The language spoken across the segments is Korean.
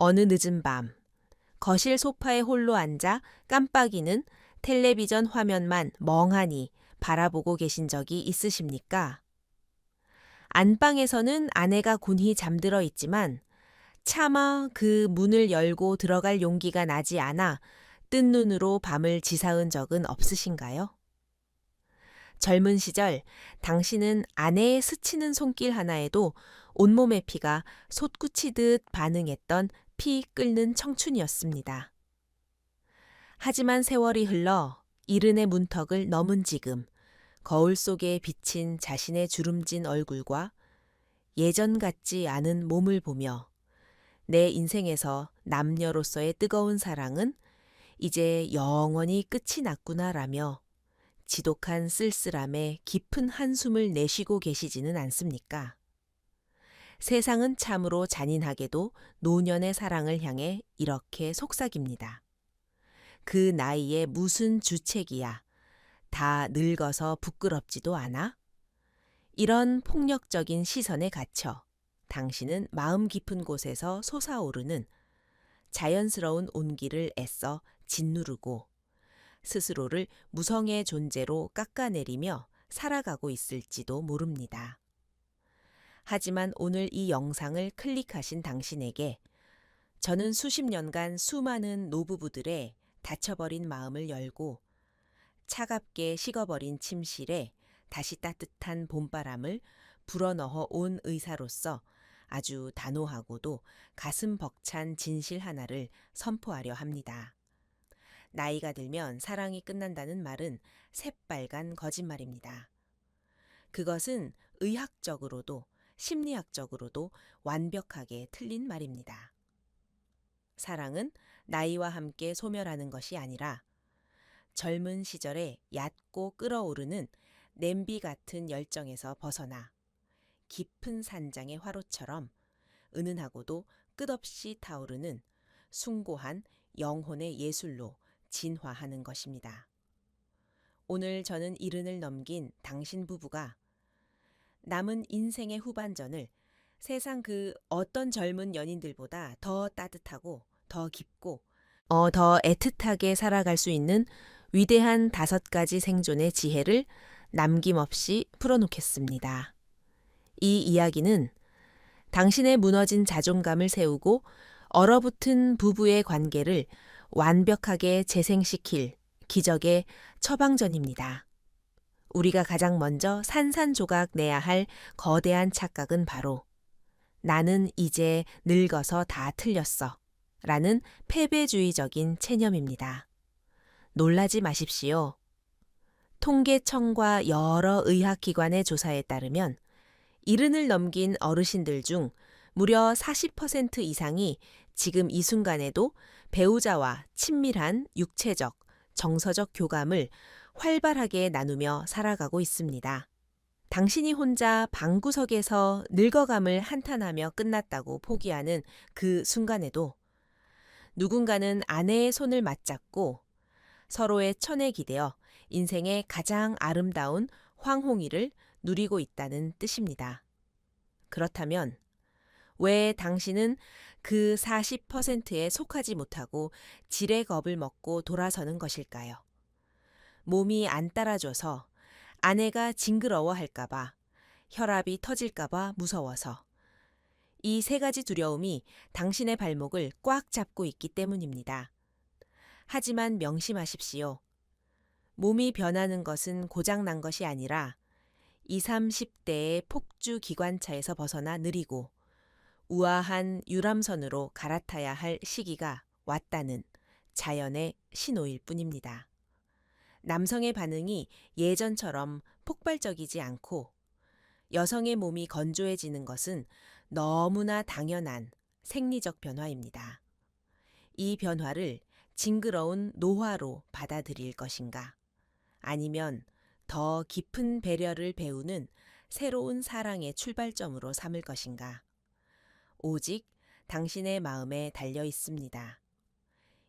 어느 늦은 밤, 거실 소파에 홀로 앉아 깜빡이는 텔레비전 화면만 멍하니 바라보고 계신 적이 있으십니까? 안방에서는 아내가 곤히 잠들어 있지만 차마 그 문을 열고 들어갈 용기가 나지 않아 뜬 눈으로 밤을 지새운 적은 없으신가요? 젊은 시절 당신은 아내의 스치는 손길 하나에도 온몸의 피가 솟구치듯 반응했던 피 끓는 청춘이었습니다. 하지만 세월이 흘러 이른의 문턱을 넘은 지금 거울 속에 비친 자신의 주름진 얼굴과 예전 같지 않은 몸을 보며 내 인생에서 남녀로서의 뜨거운 사랑은 이제 영원히 끝이 났구나라며 지독한 쓸쓸함에 깊은 한숨을 내쉬고 계시지는 않습니까? 세상은 참으로 잔인하게도 노년의 사랑을 향해 이렇게 속삭입니다. 그 나이에 무슨 주책이야. 다 늙어서 부끄럽지도 않아? 이런 폭력적인 시선에 갇혀 당신은 마음 깊은 곳에서 솟아오르는 자연스러운 온기를 애써 짓누르고 스스로를 무성의 존재로 깎아내리며 살아가고 있을지도 모릅니다. 하지만 오늘 이 영상을 클릭하신 당신에게 저는 수십 년간 수많은 노부부들의 닫혀버린 마음을 열고 차갑게 식어버린 침실에 다시 따뜻한 봄바람을 불어넣어 온 의사로서 아주 단호하고도 가슴 벅찬 진실 하나를 선포하려 합니다. 나이가 들면 사랑이 끝난다는 말은 새빨간 거짓말입니다. 그것은 의학적으로도 심리학적으로도 완벽하게 틀린 말입니다. 사랑은 나이와 함께 소멸하는 것이 아니라 젊은 시절에 얕고 끓어오르는 냄비 같은 열정에서 벗어나 깊은 산장의 화로처럼 은은하고도 끝없이 타오르는 숭고한 영혼의 예술로 진화하는 것입니다. 오늘 저는 이른을 넘긴 당신 부부가 남은 인생의 후반전을 세상 그 어떤 젊은 연인들보다 더 따뜻하고 더 깊고 더 애틋하게 살아갈 수 있는 위대한 5가지 생존의 지혜를 남김없이 풀어놓겠습니다. 이 이야기는 당신의 무너진 자존감을 세우고 얼어붙은 부부의 관계를 완벽하게 재생시킬 기적의 처방전입니다. 우리가 가장 먼저 산산조각 내야 할 거대한 착각은 바로 나는 이제 늙어서 다 틀렸어 라는 패배주의적인 체념입니다. 놀라지 마십시오. 통계청과 여러 의학기관의 조사에 따르면 이른을 넘긴 어르신들 중 무려 40% 이상이 지금 이 순간에도 배우자와 친밀한 육체적, 정서적 교감을 활발하게 나누며 살아가고 있습니다. 당신이 혼자 방구석에서 늙어감을 한탄하며 끝났다고 포기하는 그 순간에도 누군가는 아내의 손을 맞잡고 서로의 천에 기대어 인생의 가장 아름다운 황홍이를 누리고 있다는 뜻입니다. 그렇다면 왜 당신은 그 40%에 속하지 못하고 지레 겁을 먹고 돌아서는 것일까요? 몸이 안 따라줘서 아내가 징그러워할까봐, 혈압이 터질까봐 무서워서 이 3가지 두려움이 당신의 발목을 꽉 잡고 있기 때문입니다. 하지만 명심하십시오. 몸이 변하는 것은 고장난 것이 아니라 20, 30대의 폭주 기관차에서 벗어나 느리고 우아한 유람선으로 갈아타야 할 시기가 왔다는 자연의 신호일 뿐입니다. 남성의 반응이 예전처럼 폭발적이지 않고 여성의 몸이 건조해지는 것은 너무나 당연한 생리적 변화입니다. 이 변화를 징그러운 노화로 받아들일 것인가? 아니면 더 깊은 배려를 배우는 새로운 사랑의 출발점으로 삼을 것인가? 오직 당신의 마음에 달려 있습니다.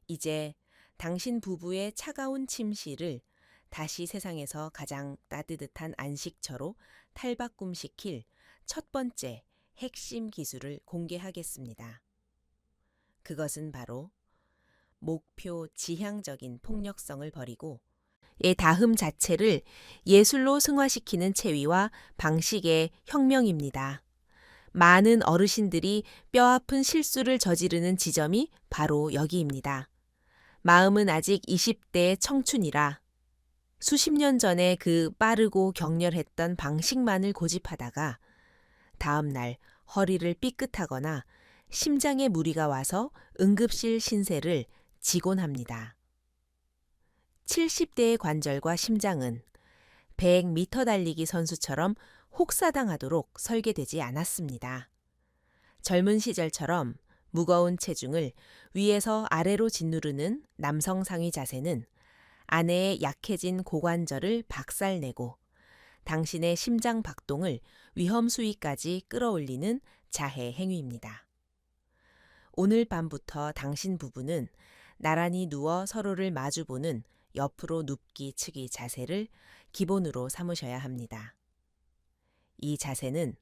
이제 당신 부부의 차가운 침실을 다시 세상에서 가장 따뜻한 안식처로 탈바꿈시킬 첫 번째 핵심 기술을 공개하겠습니다. 그것은 바로 목표 지향적인 폭력성을 버리고 의 다흠 자체를 예술로 승화시키는 체위와 방식의 혁명입니다. 많은 어르신들이 뼈아픈 실수를 저지르는 지점이 바로 여기입니다. 마음은 아직 20대의 청춘이라 수십 년 전에 그 빠르고 격렬했던 방식만을 고집하다가 다음 날 허리를 삐끗하거나 심장에 무리가 와서 응급실 신세를 지곤 합니다. 70대의 관절과 심장은 100m 달리기 선수처럼 혹사당하도록 설계되지 않았습니다. 젊은 시절처럼 무거운 체중을 위에서 아래로 짓누르는 남성 상위 자세는 아내의 약해진 고관절을 박살내고 당신의 심장 박동을 위험 수위까지 끌어올리는 자해 행위입니다. 오늘 밤부터 당신 부부는 나란히 누워 서로를 마주보는 옆으로 눕기 측이 자세를 기본으로 삼으셔야 합니다. 이 자세는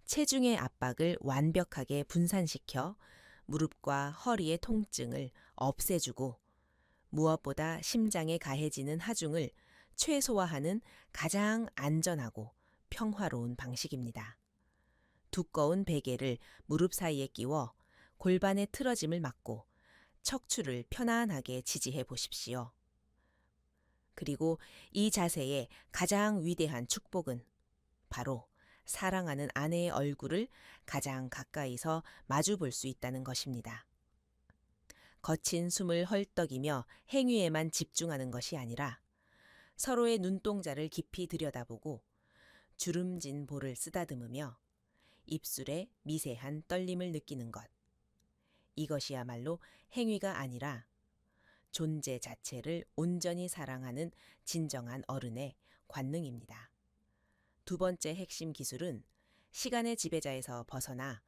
체중의 압박을 완벽하게 분산시켜 무릎과 허리의 통증을 없애주고 무엇보다 심장에 가해지는 하중을 최소화하는 가장 안전하고 평화로운 방식입니다. 두꺼운 베개를 무릎 사이에 끼워 골반의 틀어짐을 막고 척추를 편안하게 지지해 보십시오. 그리고 이 자세의 가장 위대한 축복은 바로 사랑하는 아내의 얼굴을 가장 가까이서 마주 볼 수 있다는 것입니다. 거친 숨을 헐떡이며 행위에만 집중하는 것이 아니라 서로의 눈동자를 깊이 들여다보고 주름진 볼을 쓰다듬으며 입술에 미세한 떨림을 느끼는 것. 이것이야말로 행위가 아니라 존재 자체를 온전히 사랑하는 진정한 어른의 관능입니다. 두 번째 핵심 기술은 시간의 지배자에서 벗어나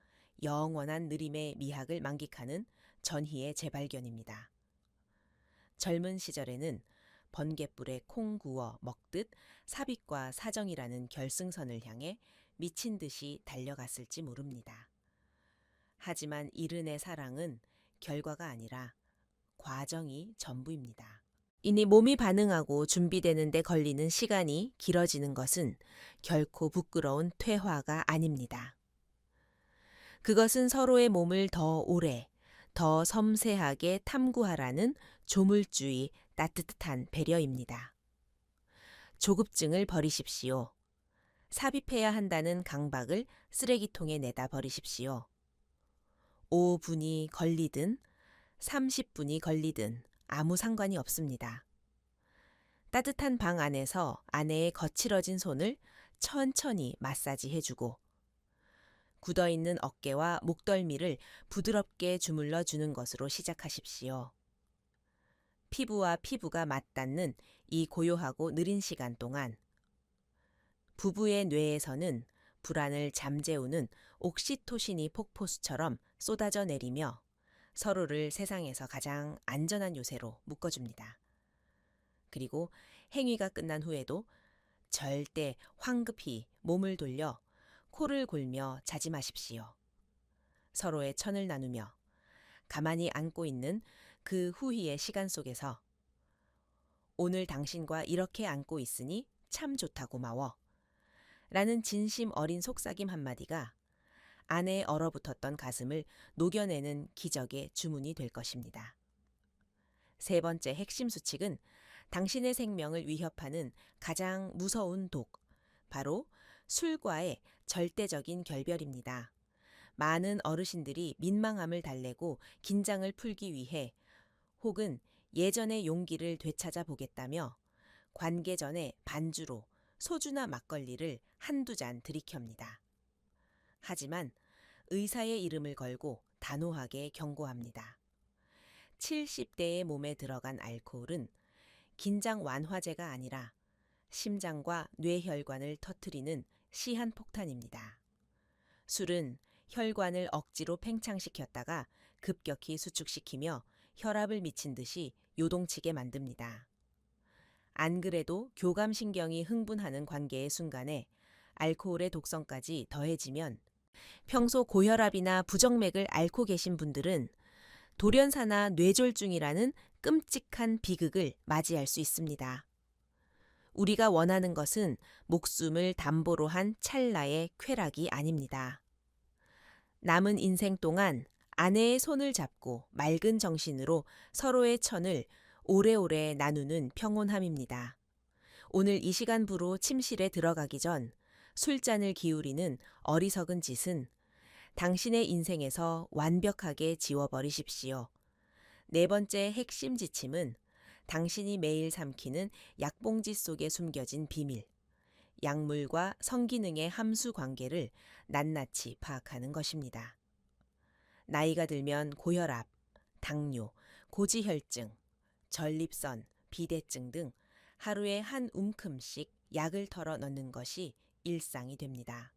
영원한 느림의 미학을 만끽하는 전희의 재발견입니다. 젊은 시절에는 번갯불에 콩 구워 먹듯 삽입과 사정이라는 결승선을 향해 미친 듯이 달려갔을지 모릅니다. 하지만 이른의 사랑은 결과가 아니라 과정이 전부입니다. 이니 몸이 반응하고 준비되는 데 걸리는 시간이 길어지는 것은 결코 부끄러운 퇴화가 아닙니다. 그것은 서로의 몸을 더 오래, 더 섬세하게 탐구하라는 조물주의 따뜻한 배려입니다. 조급증을 버리십시오. 삽입해야 한다는 강박을 쓰레기통에 내다 버리십시오. 5분이 걸리든 30분이 걸리든 아무 상관이 없습니다. 따뜻한 방 안에서 아내의 거칠어진 손을 천천히 마사지해주고 굳어있는 어깨와 목덜미를 부드럽게 주물러 주는 것으로 시작하십시오. 피부와 피부가 맞닿는 이 고요하고 느린 시간 동안 부부의 뇌에서는 불안을 잠재우는 옥시토신이 폭포수처럼 쏟아져 내리며 서로를 세상에서 가장 안전한 요새로 묶어줍니다. 그리고 행위가 끝난 후에도 절대 황급히 몸을 돌려 코를 골며 자지 마십시오. 서로의 천을 나누며 가만히 안고 있는 그 후희의 시간 속에서 오늘 당신과 이렇게 안고 있으니 참 좋다고 마워 라는 진심 어린 속삭임 한마디가 아내의 얼어붙었던 가슴을 녹여내는 기적의 주문이 될 것입니다. 세 번째 핵심 수칙은 당신의 생명을 위협하는 가장 무서운 독, 바로 술과의 절대적인 결별입니다. 많은 어르신들이 민망함을 달래고 긴장을 풀기 위해 혹은 예전의 용기를 되찾아 보겠다며 관계 전에 반주로 소주나 막걸리를 한두 잔 들이켭니다. 하지만 의사의 이름을 걸고 단호하게 경고합니다. 70대의 몸에 들어간 알코올은 긴장 완화제가 아니라 심장과 뇌혈관을 터뜨리는 시한폭탄입니다. 술은 혈관을 억지로 팽창시켰다가 급격히 수축시키며 혈압을 미친 듯이 요동치게 만듭니다. 안 그래도 교감신경이 흥분하는 관계의 순간에 알코올의 독성까지 더해지면 평소 고혈압이나 부정맥을 앓고 계신 분들은 돌연사나 뇌졸중이라는 끔찍한 비극을 맞이할 수 있습니다. 우리가 원하는 것은 목숨을 담보로 한 찰나의 쾌락이 아닙니다. 남은 인생 동안 아내의 손을 잡고 맑은 정신으로 서로의 천을 오래오래 나누는 평온함입니다. 오늘 이 시간부로 침실에 들어가기 전 술잔을 기울이는 어리석은 짓은 당신의 인생에서 완벽하게 지워버리십시오. 네 번째 핵심 지침은 당신이 매일 삼키는 약봉지 속에 숨겨진 비밀, 약물과 성기능의 함수 관계를 낱낱이 파악하는 것입니다. 나이가 들면 고혈압, 당뇨, 고지혈증, 전립선, 비대증 등 하루에 한 움큼씩 약을 털어 넣는 것이 일상이 됩니다.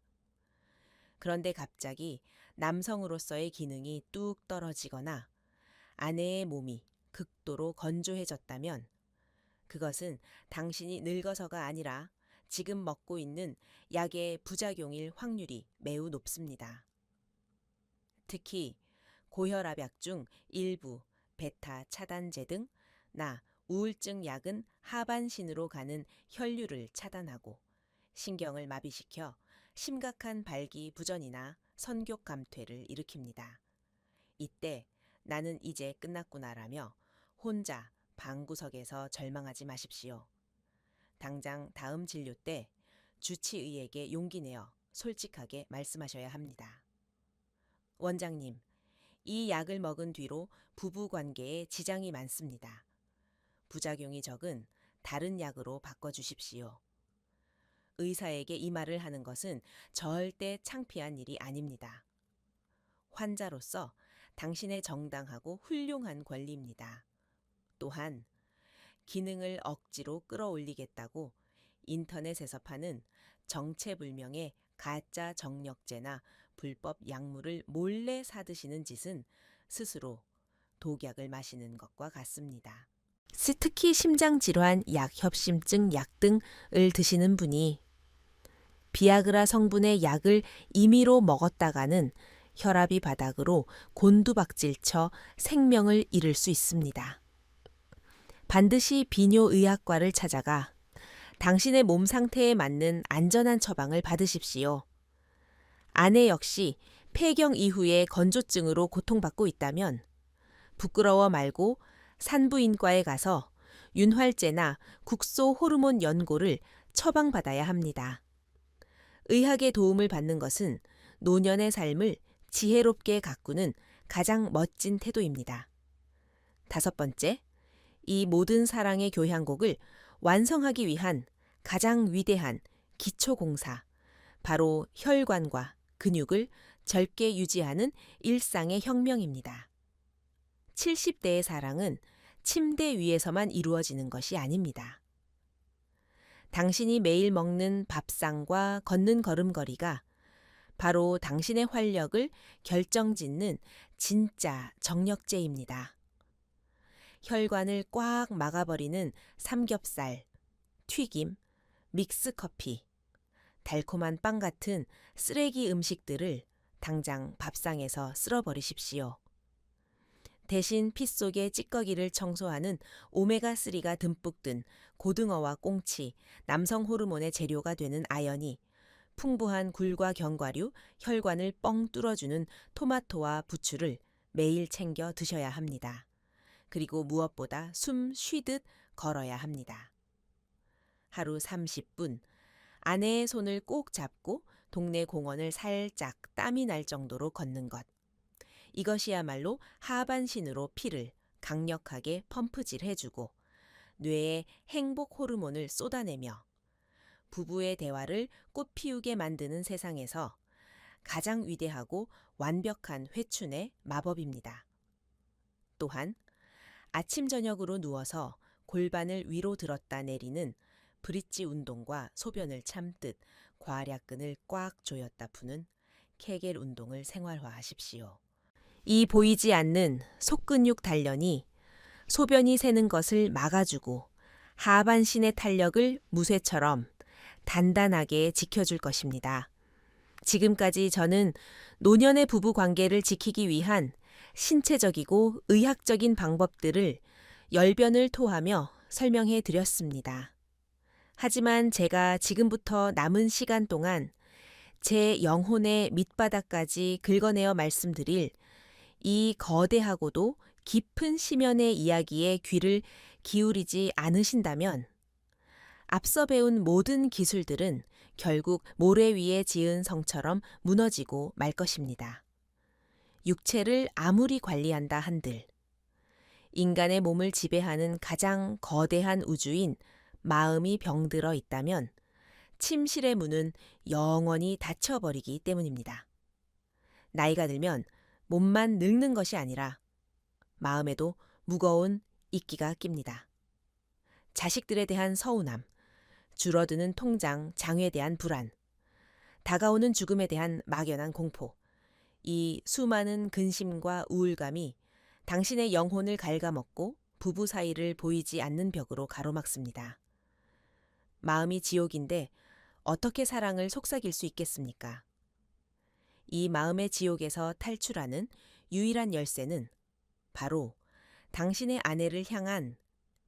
그런데 갑자기 남성으로서의 기능이 뚝 떨어지거나 아내의 몸이 극도로 건조해졌다면 그것은 당신이 늙어서가 아니라 지금 먹고 있는 약의 부작용일 확률이 매우 높습니다. 특히 고혈압약 중 일부 베타 차단제 등 우울증 약은 하반신으로 가는 혈류를 차단하고 신경을 마비시켜 심각한 발기부전이나 선교 감퇴를 일으킵니다. 이때 나는 이제 끝났구나라며 혼자 방구석에서 절망하지 마십시오. 당장 다음 진료 때 주치의에게 용기 내어 솔직하게 말씀하셔야 합니다. 원장님, 이 약을 먹은 뒤로 부부 관계에 지장이 많습니다. 부작용이 적은 다른 약으로 바꿔주십시오. 의사에게 이 말을 하는 것은 절대 창피한 일이 아닙니다. 환자로서 당신의 정당하고 훌륭한 권리입니다. 또한 기능을 억지로 끌어올리겠다고 인터넷에서 파는 정체불명의 가짜 정력제나 불법 약물을 몰래 사드시는 짓은 스스로 독약을 마시는 것과 같습니다. 특히 심장질환, 약협심증 약 등을 드시는 분이 비아그라 성분의 약을 임의로 먹었다가는 혈압이 바닥으로 곤두박질쳐 생명을 잃을 수 있습니다. 반드시 비뇨의학과를 찾아가 당신의 몸 상태에 맞는 안전한 처방을 받으십시오. 아내 역시 폐경 이후에 건조증으로 고통받고 있다면 부끄러워 말고 산부인과에 가서 윤활제나 국소 호르몬 연고를 처방받아야 합니다. 의학의 도움을 받는 것은 노년의 삶을 지혜롭게 가꾸는 가장 멋진 태도입니다. 다섯 번째, 이 모든 사랑의 교향곡을 완성하기 위한 가장 위대한 기초공사, 바로 혈관과 근육을 젊게 유지하는 일상의 혁명입니다. 70대의 사랑은 침대 위에서만 이루어지는 것이 아닙니다. 당신이 매일 먹는 밥상과 걷는 걸음걸이가 바로 당신의 활력을 결정짓는 진짜 정력제입니다. 혈관을 꽉 막아버리는 삼겹살, 튀김, 믹스커피, 달콤한 빵 같은 쓰레기 음식들을 당장 밥상에서 쓸어버리십시오. 대신 피 속의 찌꺼기를 청소하는 오메가3가 듬뿍 든 고등어와 꽁치, 남성 호르몬의 재료가 되는 아연이 풍부한 굴과 견과류, 혈관을 뻥 뚫어주는 토마토와 부추를 매일 챙겨 드셔야 합니다. 그리고 무엇보다 숨 쉬듯 걸어야 합니다. 하루 30분, 아내의 손을 꼭 잡고 동네 공원을 살짝 땀이 날 정도로 걷는 것. 이것이야말로 하반신으로 피를 강력하게 펌프질 해주고 뇌에 행복 호르몬을 쏟아내며 부부의 대화를 꽃피우게 만드는 세상에서 가장 위대하고 완벽한 회춘의 마법입니다. 또한 아침 저녁으로 누워서 골반을 위로 들었다 내리는 브릿지 운동과 소변을 참듯 괄약근을 꽉 조였다 푸는 케겔 운동을 생활화하십시오. 이 보이지 않는 속근육 단련이 소변이 새는 것을 막아주고 하반신의 탄력을 무쇠처럼 단단하게 지켜줄 것입니다. 지금까지 저는 노년의 부부 관계를 지키기 위한 신체적이고 의학적인 방법들을 열변을 토하며 설명해 드렸습니다. 하지만 제가 지금부터 남은 시간 동안 제 영혼의 밑바닥까지 긁어내어 말씀드릴 이 거대하고도 깊은 시면의 이야기에 귀를 기울이지 않으신다면 앞서 배운 모든 기술들은 결국 모래 위에 지은 성처럼 무너지고 말 것입니다. 육체를 아무리 관리한다 한들 인간의 몸을 지배하는 가장 거대한 우주인 마음이 병들어 있다면 침실의 문은 영원히 닫혀버리기 때문입니다. 나이가 들면 몸만 늙는 것이 아니라 마음에도 무거운 이끼가 낍니다. 자식들에 대한 서운함, 줄어드는 통장, 장에 대한 불안, 다가오는 죽음에 대한 막연한 공포, 이 수많은 근심과 우울감이 당신의 영혼을 갉아먹고 부부 사이를 보이지 않는 벽으로 가로막습니다. 마음이 지옥인데 어떻게 사랑을 속삭일 수 있겠습니까? 이 마음의 지옥에서 탈출하는 유일한 열쇠는 바로 당신의 아내를 향한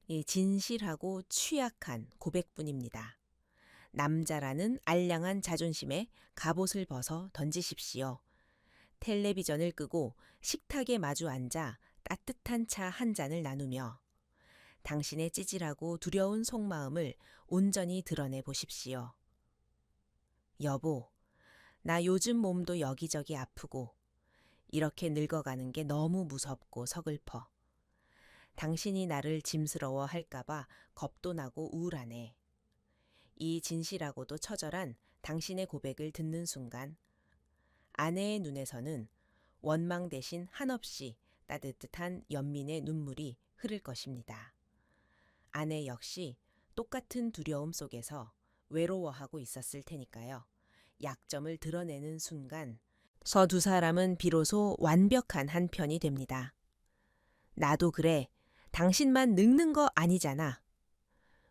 이 진실하고 취약한 고백뿐입니다. 남자라는 알량한 자존심에 갑옷을 벗어 던지십시오. 텔레비전을 끄고 식탁에 마주 앉아 따뜻한 차 한 잔을 나누며 당신의 찌질하고 두려운 속마음을 온전히 드러내 보십시오. 여보, 나 요즘 몸도 여기저기 아프고 이렇게 늙어가는 게 너무 무섭고 서글퍼. 당신이 나를 짐스러워 할까봐 겁도 나고 우울하네. 이 진실하고도 처절한 당신의 고백을 듣는 순간 아내의 눈에서는 원망 대신 한없이 따뜻한 연민의 눈물이 흐를 것입니다. 아내 역시 똑같은 두려움 속에서 외로워하고 있었을 테니까요. 약점을 드러내는 순간 서 두 사람은 비로소 완벽한 한 편이 됩니다. 나도 그래. 당신만 늙는 거 아니잖아.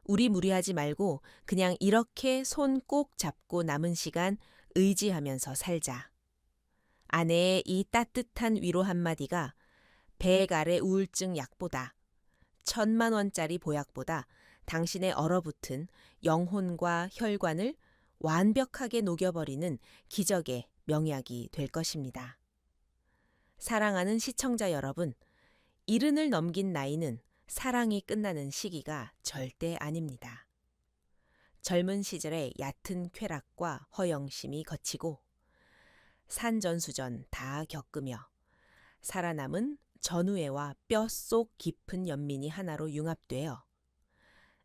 우리 무리하지 말고 그냥 이렇게 손 꼭 잡고 남은 시간 의지하면서 살자. 아내의 이 따뜻한 위로 한마디가 100알의 우울증 약보다 1000만 원짜리 보약보다 당신의 얼어붙은 영혼과 혈관을 완벽하게 녹여버리는 기적의 명약이 될 것입니다. 사랑하는 시청자 여러분, 70을 넘긴 나이는 사랑이 끝나는 시기가 절대 아닙니다. 젊은 시절의 얕은 쾌락과 허영심이 거치고 산전수전 다 겪으며 살아남은 전우애와 뼛속 깊은 연민이 하나로 융합되어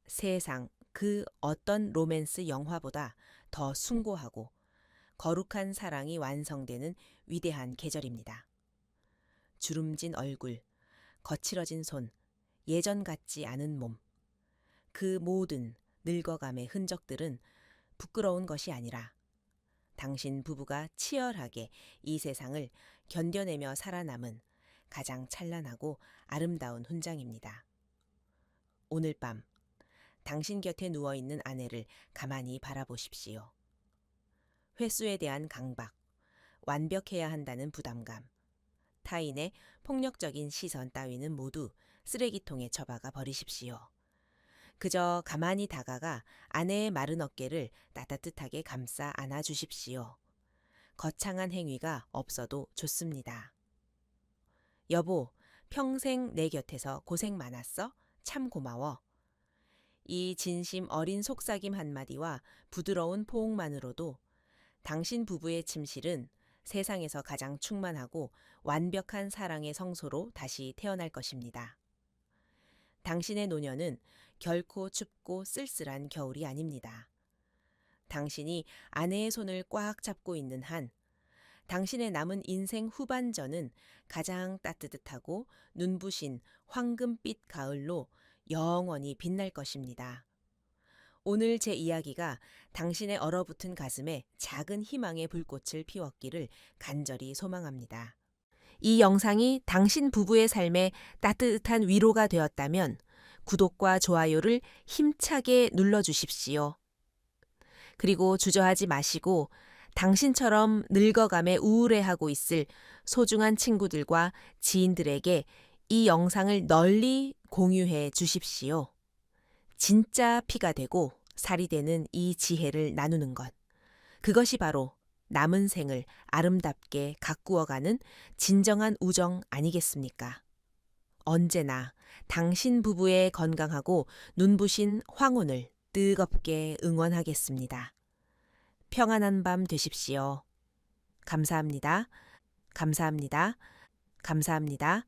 세상 그 어떤 로맨스 영화보다 더 숭고하고 거룩한 사랑이 완성되는 위대한 계절입니다. 주름진 얼굴, 거칠어진 손, 예전 같지 않은 몸, 그 모든 늙어감의 흔적들은 부끄러운 것이 아니라 당신 부부가 치열하게 이 세상을 견뎌내며 살아남은 가장 찬란하고 아름다운 훈장입니다. 오늘 밤 당신 곁에 누워있는 아내를 가만히 바라보십시오. 횟수에 대한 강박, 완벽해야 한다는 부담감, 타인의 폭력적인 시선 따위는 모두 쓰레기통에 처박아 버리십시오. 그저 가만히 다가가 아내의 마른 어깨를 따뜻하게 감싸 안아주십시오. 거창한 행위가 없어도 좋습니다. 여보, 평생 내 곁에서 고생 많았어? 참 고마워. 이 진심 어린 속삭임 한마디와 부드러운 포옹만으로도 당신 부부의 침실은 세상에서 가장 충만하고 완벽한 사랑의 성소로 다시 태어날 것입니다. 당신의 노년은 결코 춥고 쓸쓸한 겨울이 아닙니다. 당신이 아내의 손을 꽉 잡고 있는 한 당신의 남은 인생 후반전은 가장 따뜻하고 눈부신 황금빛 가을로 영원히 빛날 것입니다. 오늘 제 이야기가 당신의 얼어붙은 가슴에 작은 희망의 불꽃을 피웠기를 간절히 소망합니다. 이 영상이 당신 부부의 삶에 따뜻한 위로가 되었다면 구독과 좋아요를 힘차게 눌러주십시오. 그리고 주저하지 마시고 당신처럼 늙어감에 우울해하고 있을 소중한 친구들과 지인들에게 이 영상을 널리 공유해 주십시오. 진짜 피가 되고 살이 되는 이 지혜를 나누는 것. 그것이 바로 남은 생을 아름답게 가꾸어가는 진정한 우정 아니겠습니까? 언제나 당신 부부의 건강하고 눈부신 황혼을 뜨겁게 응원하겠습니다. 평안한 밤 되십시오. 감사합니다. 감사합니다. 감사합니다.